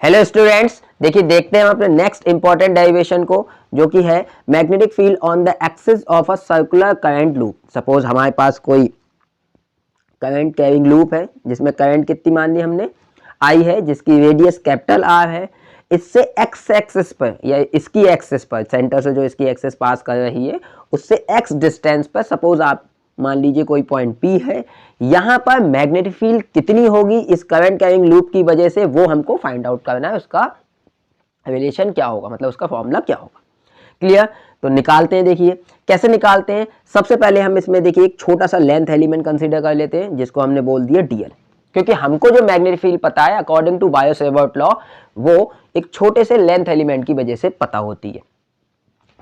Hello students, देखिए देखते हैं हम अपने नेक्स्ट इंपॉर्टेंट डेरिवेशन को, जो कि है magnetic field on the axis of a circular current loop. Suppose हमारे पास कोई करंट कैरिंग लूप है जिसमें करंट कितनी मान ली हमने आई है, जिसकी रेडियस कैपिटल आर है। इससे एक्स एक्सिस पर या इसकी एक्सिस पर, सेंटर से जो इसकी एक्सिस पास कर रही है उससे एक्स डिस्टेंस पर, सपोज आप मान लीजिए कोई पॉइंट पी है, यहां पर मैग्नेटिक फील्ड कितनी होगी इस करंट कैरिंग लूप की वजह से, वो हमको फाइंड आउट करना है। उसका रिलेशन क्या होगा, मतलब उसका फॉर्मूला क्या होगा। क्लियर? तो निकालते हैं। देखिए कैसे निकालते हैं। सबसे पहले हम इसमें देखिए एक छोटा सा लेंथ एलिमेंट कंसीडर कर लेते हैं, जिसको हमने बोल दिया डीएल, क्योंकि हमको जो मैग्नेटिक फील्ड पता है अकॉर्डिंग टू बायो-सेवर्ट लॉ, वो एक छोटे से लेंथ एलिमेंट की वजह से पता होती है।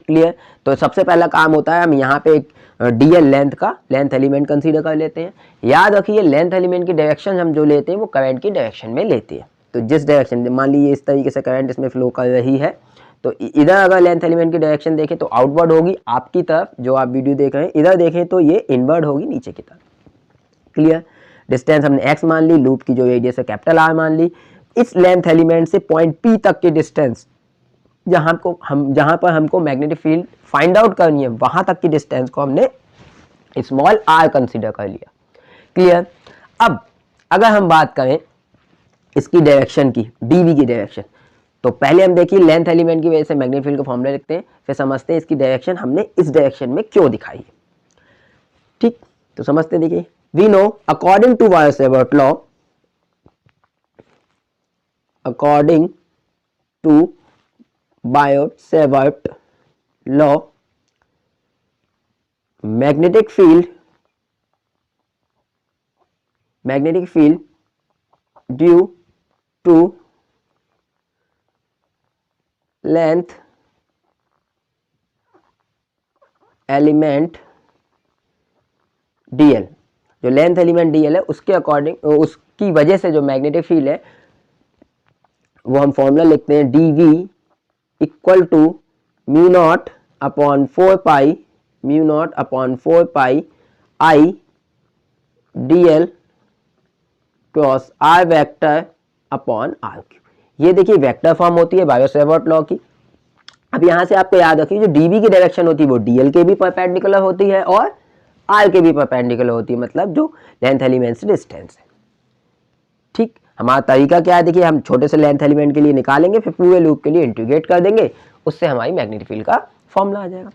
क्लियर? तो सबसे पहला काम होता है हम यहाँ पे एक डीएल लेंथ का लेंथ एलिमेंट कंसीडर कर लेते हैं। याद रखिए लेंथ एलिमेंट की डायरेक्शन हम जो लेते हैं वो करंट की डायरेक्शन में लेते हैं। तो जिस डायरेक्शन, मान लीजिए इस तरीके से करंट इसमें फ्लो कर रही है, तो इधर अगर लेंथ एलिमेंट की डायरेक्शन देखें तो आउटवर्ड होगी आपकी तरफ, जो आप वीडियो देख रहे हैं। इधर देखें तो ये इनवर्ड होगी नीचे की तरफ। क्लियर? डिस्टेंस हमने x मान ली, लूप की जो रेडियस है कैपिटल आर मान ली। इस लेंथ एलिमेंट से पॉइंट P तक की डिस्टेंस, जहां पर हमको मैग्नेटिक फील्ड फाइंड आउट करनी है, वहां तक की डिस्टेंस को हमने स्मॉल r कंसीडर कर लिया। क्लियर? अब अगर हम बात करें इसकी डायरेक्शन की, dv की डायरेक्शन, तो पहले हम देखिए लेंथ एलिमेंट की वजह से मैग्नेटिक फील्ड का फॉर्मूला लिखते हैं, फिर समझते हैं इसकी डायरेक्शन हमने इस डायरेक्शन में क्यों दिखाई है। ठीक, तो समझते हैं। देखिए we know according to Biot Savart law, according to Biot Savart law, magnetic field due to length element dl, जो लेंथ एलिमेंट dl है उसके अकॉर्डिंग, उसकी वजह से जो मैग्नेटिक फील्ड है वो हम फॉर्मूला लिखते हैं dv equal to mu naught upon 4 pi I dl cross r vector upon r cube. ये देखिए वेक्टर फॉर्म होती है बायो-सेवर्ट लॉ की। अब यहाँ से आपको याद रखिए जो dv की डायरेक्शन होती है वो dl के भी परपेंडिकुलर होती है और r के भी परपेंडिकुलर होती है, मतलब जो लेंथ एलिमेंट से डिस्टेंस है। ठीक, हमारा तरीका क्या है, देखिए हम छोटे से लेंथ एलिमेंट के लिए निकालेंगे, फिर पूरे लूप के लिए इंटीग्रेट कर देंगे, उससे हमारी मैग्नेटिक फील्ड का फॉर्मूला आ जाएगा।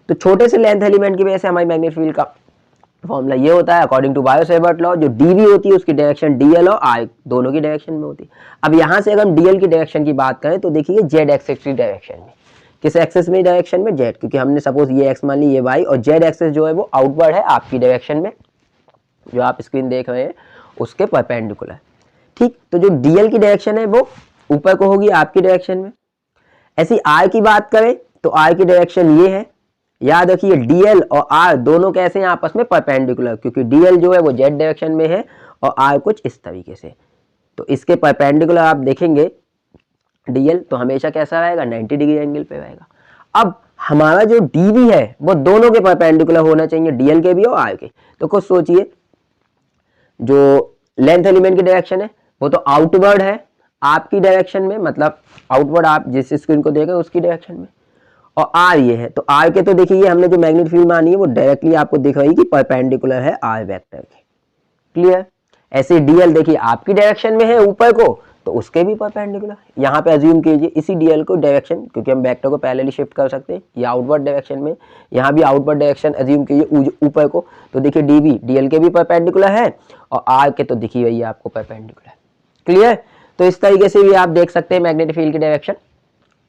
तो छोटे से लेंथ एलिमेंट की वजह से हमारी मैग्नेटिक फील्ड का फॉर्मूला ये होता है अकॉर्डिंग टू बायो-सेवर्ट लॉ, जो dv होती है उसकी डायरेक्शन dl और r दोनों की डायरेक्शन में होती है। अब यहाँ से अगर हम dl की डायरेक्शन की बात करें तो देखिए z एक्सिस की डायरेक्शन में, किस एक्सिस में डायरेक्शन में, z, क्योंकि हमने सपोज ये x मान ली, ये y, और z एक्सिस जो है वो आउटवर्ड है आपकी डायरेक्शन में, जो आप स्क्रीन देख रहे हैं उसके परपेंडिकुलर। ठीक, तो जो dl की डायरेक्शन है वो ऊपर को होगी आपकी डायरेक्शन में। ऐसी r की बात करें तो r की डायरेक्शन ये है। याद रखिए dl और r दोनों कैसे हैं आपस में, परपेंडिकुलर, क्योंकि dl जो है वो z डायरेक्शन में है और r कुछ इस तरीके से। तो इसके परपेंडिकुलर आप देखेंगे dl तो हमेशा कैसा रहेगा, 90 डिग्री एंगल पे रहेगा। अब हमारा जो dv है वो दोनों के परपेंडिकुलर होना चाहिए, dl के भी और r के। तो कुछ सोचिए, जो लेंथ एलिमेंट की डायरेक्शन है वो तो आउटवर्ड है आपकी डायरेक्शन में, मतलब आउटवर्ड आप जिस स्क्रीन को देख रहे हैं उसकी डायरेक्शन में, और r ये है। तो r के तो देखिए ये हमने जो मैग्नेटिक फील्ड मानी है वो डायरेक्टली आपको दिख रही है कि परपेंडिकुलर है r वेक्टर के। क्लियर? ऐसे dl देखिए आपकी डायरेक्शन में है ऊपर को, तो उसके भी परपेंडिकुलर। यहाँ पे अज्यूम कीजिए इसी dl को डायरेक्शन, क्योंकि हम वेक्टर को पैरेलली शिफ्ट कर सकते हैं, ये आउटवर्ड डायरेक्शन में, यहाँ भी आउटवर्ड डायरेक्शन अज्यूम कीजिए ऊपर को, तो देखिए dv dl के भी परपेंडिकुलर है और r के तो दिखी रही है आपको परपेंडिकुलर। क्लियर? तो इस तरीके से भी आप देख सकते हैं मैग्नेटिक फील्ड की डायरेक्शन।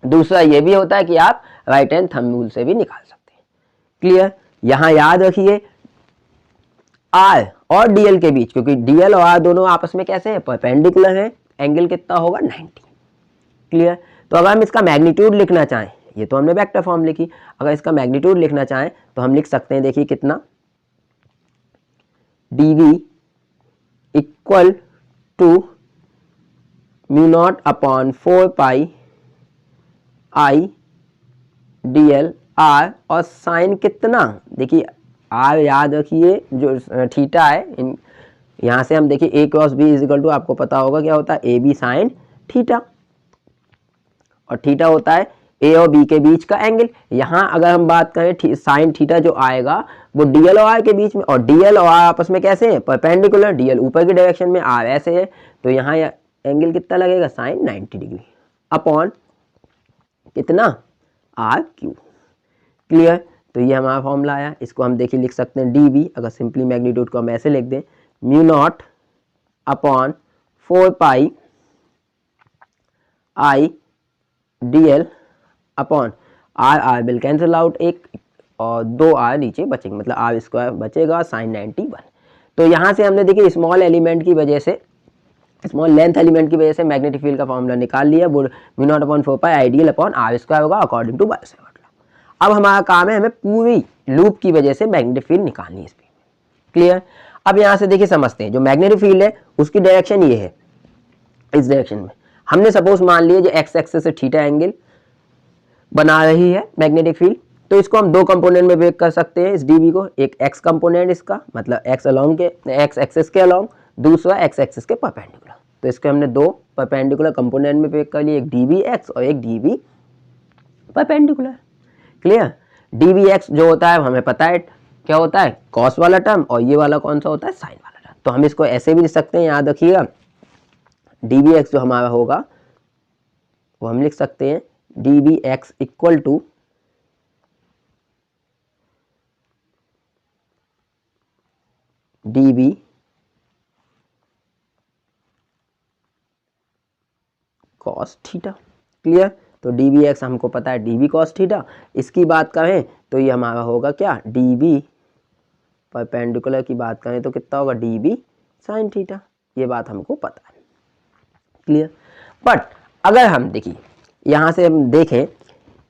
दूसरा ये भी होता है कि आप राइट हैंड थंब रूल से भी निकाल सकते हैं। क्लियर? यहां याद रखिए r और dl के बीच, क्योंकि dl और r दोनों आपस में कैसे हैं, परपेंडिकुलर है, एंगल कितना होगा, 90। क्लियर? तो अगर हम इसका मैग्नीट्यूड लिखना चाहें, ये तो हमने वेक्टर फॉर्म लिखी, अगर इसका मैग्नीट्यूड लिखना चाहें तो हम लिख सकते हैं, देखिए कितना, dv equal to mu naught upon 4 pi I dl r, और साइन कितना, देखिए r याद रखिए जो थीटा है, यहाँ से हम देखिए a cross b is equal to, आपको पता होगा क्या होता है, ए बी साइन थीटा। और थीटा होता है ए और बी के बीच का एंगल। यहाँ अगर हम बात करें साइन थीटा जो आएगा वो डीएल और आर के बीच में, और डीएल और आर आपस में कैसे हैं, परपेंडिकुलर, डीएल ऊपर की डायरेक्शन में, आर ऐसे है, तो यहाँ एंगल कितना लगेगा, साइन 90 डिग्री अपॉन कितना, आर क्यू। क्लियर। तो ये हमारा फॉर्मूला आया, इसको हम देखिए लिख सकते हैं डी बी, अगर सिंपली मैग्नीट्यूड को हम ऐसे लिख दें, mu naught upon 4 pi I D L upon R, R will cancel out एक, और 2 आर नीचे बचेंगे, मतलब आर स्क्वायर बचेगा साइन 91। तो यहाँ से हमने देखिए स्मॉल एलिमेंट की वजह से, स्मॉल लेंथ एलिमेंट की वजह से मैग्नेटिक फील्ड का फॉर्मूला निकाल लिया, वो mu naught upon 4 pi I D L upon R square होगा अकॉर्डिंग टू बायोट लॉ। अब हमारा काम है हमें पूरी लूप की वजह से मैग्नेटिक फील्ड निकालनी है इसमें। क्लियर। अब यहाँ से देखिए समझते हैं, जो मैग्नेटिक फील्ड है उसकी डायरेक्शन ये है, इस डायरेक्शन में हमने सपोज मान लिया जो एक्स एक्सिस से थीटा एंगल बना रही है मैग्नेटिक फील्ड, तो इसको हम दो कंपोनेंट में ब्रेक कर सकते हैं इस डीबी को, एक एक्स कंपोनेंट इसका मतलब एक्स अलोंग के, एक्स एक्सिस के अलोंग, दूसरा एक्स एक्सिस के परपेंडिकुलर। तो इसके हमने दो परपेंडिकुलर कंपोनेंट में ब्रेक कर लिए, एक डीबी एक्स और एक dB perpendicular. Clear. DB x जो होता है हमें पता है क्या होता है, कॉस वाला टर्म, और ये वाला कौन सा होता है, साइन वाला टर्म। तो हम इसको ऐसे भी लिख सकते हैं, याद रखिएगा डीबी एक्स जो हमारा होगा वो हम लिख सकते हैं D B X equal to D B cos theta. Clear. तो डी बी एक्स हमको पता है डी बी कॉस थीटा, इसकी बात करें तो ये हमारा होगा क्या, डी बी परपेंडिकुलर की बात करें तो कितना होगा, डी बी साइन थीटा। ये बात हमको पता है। क्लियर। बट अगर हम देखिए यहाँ से हम देखें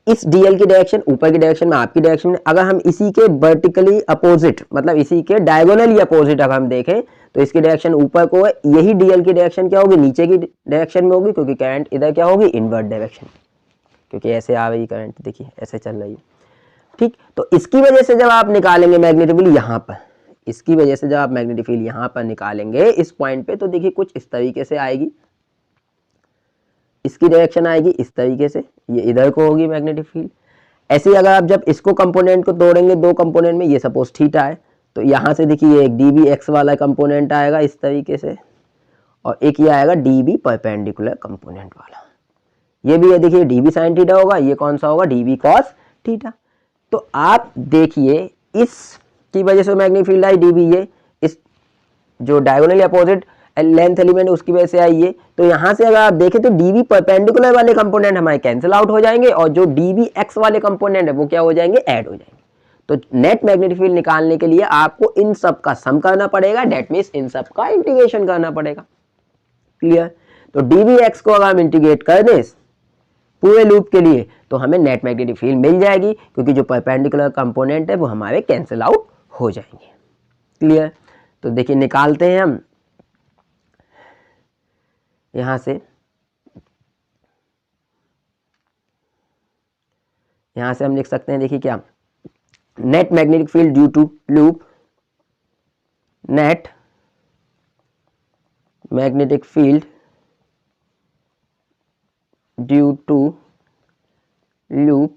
इस डीएल की डायरेक्शन ऊपर की डायरेक्शन में, आपकी डायरेक्शन में, अगर हम इसी के वर्टिकली अपोजिट मतलब इसी के डायगोनली अपोजिट अगर हम देखें तो इसकी डायरेक्शन ऊपर को है, यही डीएल की डायरेक्शन क्या होगी, नीचे की डायरेक्शन में होगी, क्योंकि करंट इधर क्या होगी, इनवर्ट डायरेक्शन, क्योंकि ऐसे आ रही करंट, देखिए ऐसे चल रही है। ठीक। तो इसकी वजह से जब आप निकालेंगे मैग्नेटिक फील्ड यहाँ पर, इसकी वजह से जब आप मैग्नेटिक फील्ड यहाँ पर निकालेंगे इस पॉइंट पे, तो देखिए कुछ इस तरीके से आएगी, इसकी डायरेक्शन आएगी इस तरीके से, ये इधर को होगी मैग्नेटिक फील्ड। ऐसे ही अगर आप जब इसको कंपोनेंट को तोड़ेंगे दो कंपोनेंट में, ये सपोज थीटा है, तो यहाँ से देखिए एक डी बी एक्स वाला कंपोनेंट आएगा इस तरीके से, और एक ये आएगा डी बी परपेंडिकुलर कंपोनेंट वाला, ये भी है देखिए डी बी साइन थीटा होगा, ये कौन सा होगा, डी बी कॉस थीटा। तो आप देखिए इसकी वजह से magnetic field I D B, ये इस जो डायगोनली अपोजिट लेंथ एलिमेंट उसकी वजह से आई है। तो यहाँ से अगर आप देखें तो डीबी परपेंडिकुलर वाले कंपोनेंट हमारे कैंसिल आउट हो जाएंगे, और जो डीबी एक्स वाले कंपोनेंट है वो क्या हो जाएंगे, ऐड हो जाएंगे। तो नेट मैग्नेटिक फील्ड निकालने के लिए आपको इन सब का सम करना पड़ेगा, डेट मीन्स इन सब का इंटीग्रेशन करना पड़ेगा। क्लियर। तो डीबी एक्स को अगर हम इंटीग्रेट कर दें पूरे लूप के लिए तो हमें नेट मैग्नेटिक फील्ड मिल जाएगी, क्योंकि जो परपेंडिकुलर कंपोनेंट है वो हमारे कैंसिल आउट हो जाएंगे। क्लियर। तो देखिए निकालते हैं हम यहां से, हम लिख सकते हैं, देखिए क्या, net magnetic field due to loop, net magnetic field due to loop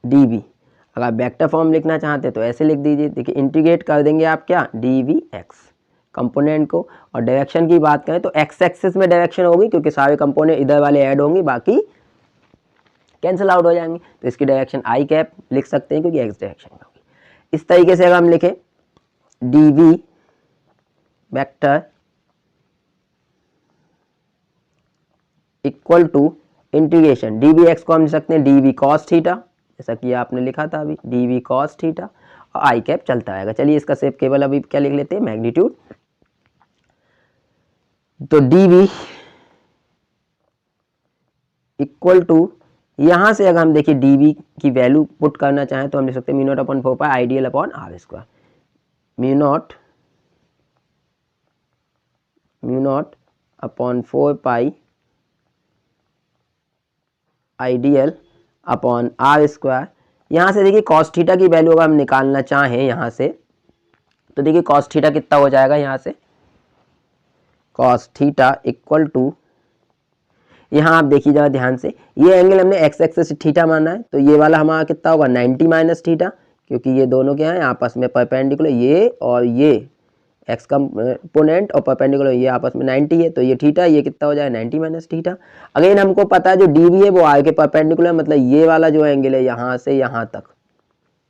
D B. अगर आप वेक्टर फॉर्म लिखना चाहते हैं तो ऐसे लिख दीजिए, देखिए इंटीग्रेट कर देंगे आप क्या, डी वी एक्स कंपोनेंट को, और डायरेक्शन की बात करें तो एक्स एक्सिस में डायरेक्शन होगी, क्योंकि सारे कंपोनेंट इधर वाले ऐड होंगे, बाकी कैंसिल आउट हो जाएंगे। तो इसकी डायरेक्शन आई कैप लिख सकते हैं, क्योंकि एक्स डायरेक्शन में होगी। इस तरीके से अगर हम लिखें D V vector equal to integration D V X को हम लिख सकते हैं डी वी कॉस थीटा, जैसा कि आपने लिखा था अभी, डी वी कॉस थीटा, और आई कैप चलता आएगा। चलिए इसका सेप केवल अभी क्या लिख लेते हैं, मैग्नीट्यूड। तो डी वी इक्वल टू, यहां से अगर हम देखिए डी वी की वैल्यू पुट करना चाहें तो हम लिख सकते हैं mu naught upon 4 pi I D L upon R square, mu naught upon 4 pi I D L upon R square. यहाँ से देखिए कॉस थीटा की वैल्यू अगर हम निकालना चाहें यहाँ से, तो देखिए कॉस थीटा कितना हो जाएगा, यहाँ से कॉस थीटा इक्वल टू, यहाँ आप देखिए जरा ध्यान से, ये एंगल हमने एक्स एक्सिस थीटा माना है, तो ये वाला हमारा कितना होगा 90 माइनस थीटा, क्योंकि ये दोनों क्या है आपस में परपेंडिकुलर, ये और ये एक्स कंपोनेंट और परपेंडिकुलर ये आपस में 90 है, तो ये थीटा, ये कितना हो जाएगा 90 माइनस थीटा। अगेन हमको पता है जो डी बी है वो आर के परपेंडिकुलर, मतलब ये वाला जो एंगल है यहाँ से यहाँ तक,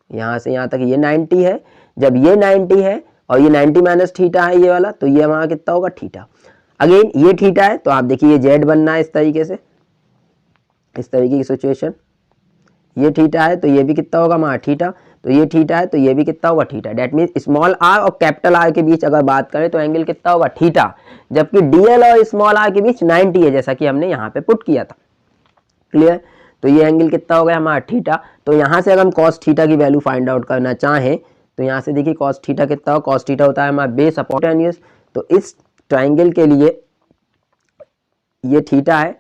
यहाँ से यहाँ तक ये 90 है। जब ये 90 है और ये 90 माइनस थीटा है ये वाला, तो ये हमारा कितना होगा थीटा। अगेन ये थीटा है, तो आप देखिए ये जेड बनना है इस तरीके से, इस तरीके की सिचुएशन, ये थीटा है तो ये भी कितना होगा हमारा थीटा, तो ये थीटा है तो ये भी कितना होगा theta. That mean small R और कैपिटल आर के बीच अगर बात करें तो एंगल कितना होगा थीटा, जबकि डीएल और स्मॉल आर के बीच 90 है, जैसा कि हमने यहाँ पे पुट किया था। क्लियर, तो ये एंगल कितना हो गया हमारा थीटा। तो यहाँ से अगर हम कॉस थीटा की वैल्यू फाइंड आउट करना चाहें तो यहाँ से देखिए कॉस थीटा कितना हो, कॉस थीटा होता है हमारा बेस अपॉन हाइपोटेन्यूज। तो इस ट्राइंगल के लिए ये थीटा है,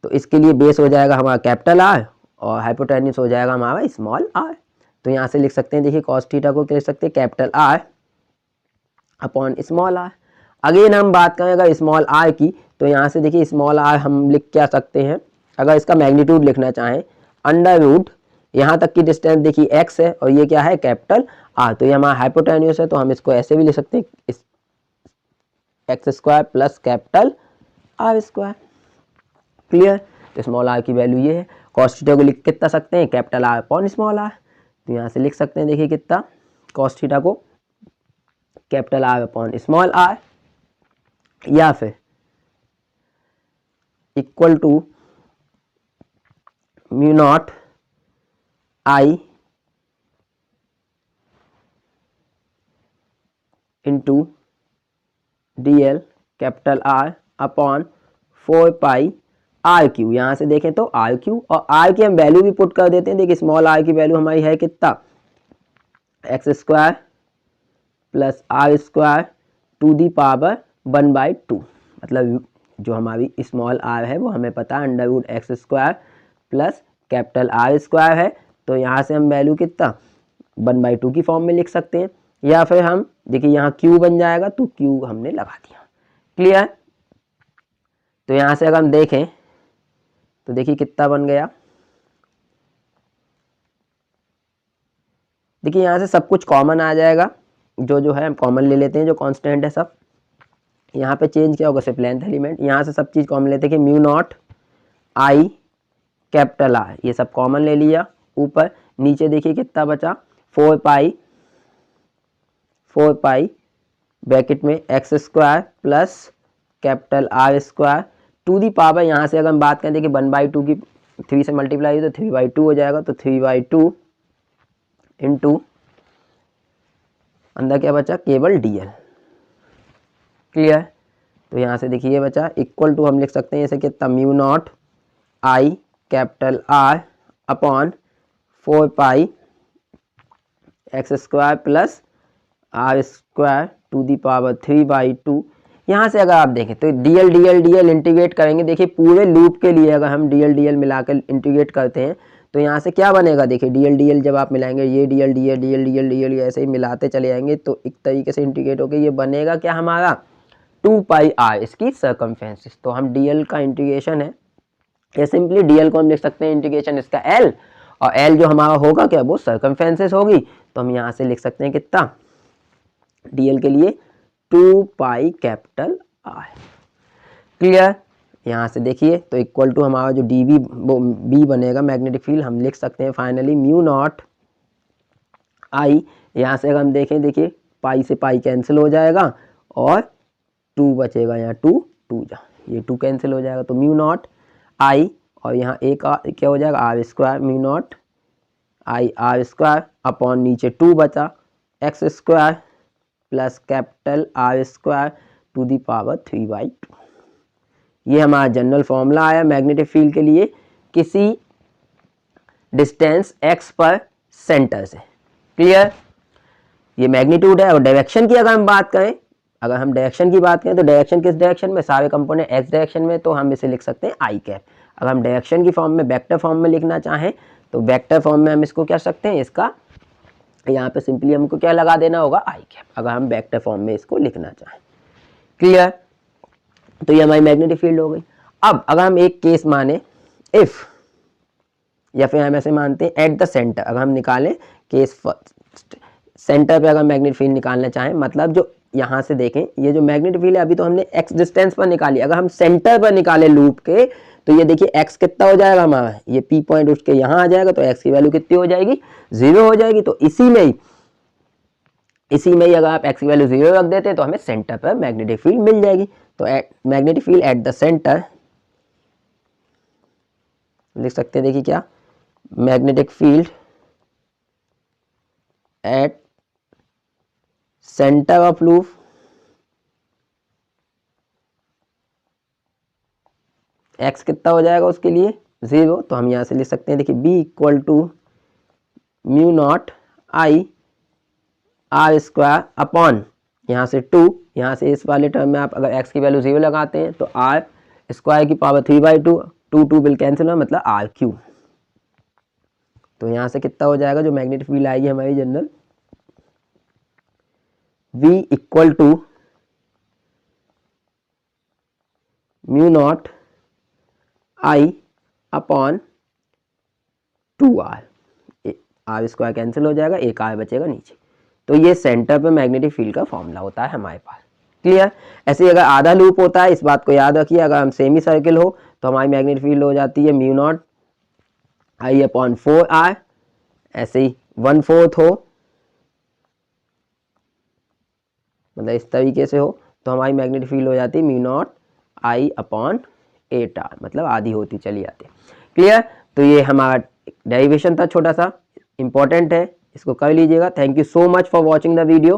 तो इसके लिए बेस हो जाएगा हमारा कैपिटल आर और हाइपोटेन्यूज हो जाएगा हमारा स्मॉल आर। तो यहाँ से लिख सकते हैं, देखिए कॉस थीटा को क्या लिख सकते हैं capital R upon small R. Again हम बात करें अगर स्मॉल आर की, तो यहाँ से देखिए स्मॉल आर हम लिख क्या सकते हैं, अगर इसका मैग्नीट्यूड लिखना चाहें अंडर रूट, यहाँ तक की डिस्टेंस देखिए एक्स है और ये क्या है कैपिटल आर, तो ये हमारा हाइपोटेन्यूज है, तो हम इसको ऐसे भी लिख सकते हैं X square plus capital R square. Clear, तो स्मॉल आर की वैल्यू ये है। कॉस थीटा को लिख कितना सकते हैं capital R upon small R, तो यहाँ से लिख सकते हैं देखिए कितना कॉस थीटा को capital R upon small R, या फिर equal to mu naught I into D L capital R upon 4 pi R cube. यहाँ से देखें तो आर क्यू और आर की हम वैल्यू भी पुट कर देते हैं। देखिए स्मॉल आर की वैल्यू हमारी है कितना X square plus R square to the power 1/2, मतलब जो हमारी स्मॉल आर है वो हमें पता है under root X square plus capital R square है, तो यहाँ से हम वैल्यू कितना 1/2 की फॉर्म में लिख सकते हैं, या फिर हम देखिए यहाँ क्यू बन जाएगा तो क्यू हमने लगा दिया। क्लियर, तो यहाँ से अगर हम देखें तो देखिए कितना बन गया, देखिए यहाँ से सब कुछ कॉमन आ जाएगा, जो है हम कॉमन ले लेते हैं, जो कांस्टेंट है सब यहाँ पे चेंज क्या होगा सिर्फ लेंथ एलिमेंट, यहाँ से सब चीज़ कॉमन लेते हैं कि mu naught I capital are, ये सब कॉमन ले लिया ऊपर, नीचे देखिए कितना बचा 4 पाई ब्रैकेट में X square plus capital R square to the power, यहाँ से अगर हम बात करें देखिए 1/2 की 3 से मल्टीप्लाई हुई तो 3/2 हो जाएगा, तो 3/2 इंटू अंदर क्या बचा केवल डीएल। क्लियर, तो यहाँ से देखिए ये बचा इक्वल टू हम लिख सकते हैं जैसे कितना mu naught I capital R upon 4 pi X square plus R square to the power 3/2। यहाँ से अगर आप देखें तो डीएल इंटीग्रेट करेंगे, देखिए पूरे लूप के लिए अगर हम डीएल मिलाकर इंटीग्रेट करते हैं तो यहाँ से क्या बनेगा, देखिए डीएल जब आप मिलाएंगे ये डीएल ऐसे ही मिलाते चले जाएंगे तो एक तरीके से इंटीग्रेट होकर ये बनेगा क्या हमारा 2 पाई आर, इसकी सर्कमफेरेंस। तो हम डीएल का इंटीग्रेशन है, या सिंपली डीएल को हम लिख सकते हैं इंटीग्रेशन इसका एल, और एल जो हमारा होगा क्या वो सर्कमफेरेंस होगी, तो हम यहाँ से लिख सकते हैं कितना डीएल के लिए 2 पाई कैपिटल आर। क्लियर, यहाँ से देखिए तो इक्वल टू हमारा जो डी बी बनेगा मैग्नेटिक फील्ड, हम लिख सकते हैं फाइनली म्यू नॉट आई, यहाँ से अगर हम देखें देखिए पाई से पाई कैंसिल हो जाएगा और 2 बचेगा, यहाँ 2 जा ये 2 कैंसिल हो जाएगा, तो म्यू नॉट आई और यहाँ एक क्या हो जाएगा R square, mu naught I R square upon नीचे 2 बचा X square plus capital R square to the power 3/2। ये हमारा जनरल फॉर्मूला आया मैग्नेटिक फील्ड के लिए किसी डिस्टेंस एक्स पर सेंटर से। क्लियर, ये मैग्नीट्यूड है। और डायरेक्शन की अगर हम बात करें, अगर हम डायरेक्शन की बात करें तो डायरेक्शन किस डायरेक्शन में, सारे कंपोनेंट एक्स डायरेक्शन में, तो हम इसे लिख सकते हैं आई कैप। अगर हम डायरेक्शन की फॉर्म में वेक्टर फॉर्म में लिखना चाहें तो वेक्टर फॉर्म में हम इसको क्या सकते हैं, इसका यहाँ पे सिंपली हमको क्या लगा देना होगा आई कैप, अगर हम वेक्टर फॉर्म में इसको लिखना चाहें। क्लियर, तो ये हमारी मैग्नेटिक फील्ड हो गई। अब अगर हम एक केस माने इफ, या फिर हम ऐसे मानते हैं एट द सेंटर, अगर हम निकालें केस सेंटर पे अगर मैग्नेटिक फील्ड निकालना चाहें, मतलब जो यहाँ से देखें ये जो मैग्नेटिक फील्ड है अभी तो हमने एक्स डिस्टेंस पर निकाली, अगर हम सेंटर पर निकाले लूप के तो ये देखिए एक्स कितना हो जाएगा हमारा, ये पी पॉइंट उठ के यहाँ आ जाएगा तो एक्स की वैल्यू कितनी हो जाएगी, 0 हो जाएगी। तो इसी में ही अगर आप एक्स की वैल्यू 0 रख देते हैं तो हमें सेंटर पर मैग्नेटिक फील्ड मिल जाएगी। तो magnetic field at the centre लिख सकते हैं, देखिए क्या, magnetic field at centre of loop x कितना हो जाएगा उसके लिए 0, तो हम यहाँ से लिख सकते हैं, देखिए B equal to mu naught I R square upon यहाँ से 2, यहाँ से इस वाले टर्म में आप अगर x की वैल्यू 0 लगाते हैं तो आर स्क्वायर की पावर 3/2, 2 विल कैंसिल हो, मतलब आर क्यू। तो यहाँ से कितना हो जाएगा, जो मैग्नेटिक फील्ड आएगी हमारी general, v equal to mu naught I upon 2r, R square cancel हो जाएगा, एक आर बचेगा नीचे। तो ये सेंटर पे मैग्नेटिक फील्ड का फॉर्मूला होता है हमारे पास। क्लियर। ऐसे ही अगर आधा लूप होता है, इस बात को याद रखिए, अगर हम सेमी सर्किल हो तो हमारी मैग्नेटिक फील्ड हो जाती है mu naught I upon 4r, ऐसे ही 1/4 हो, मतलब इस तरीके से हो तो हमारी मैग्नेटिक फील्ड हो जाती है mu naught I upon 8r, मतलब आधी होती चली जाती है। क्लियर। तो ये हमारा डेरिवेशन था, छोटा सा इंपॉर्टेंट है, इसको कर लीजिएगा। Thank you so much for watching the video.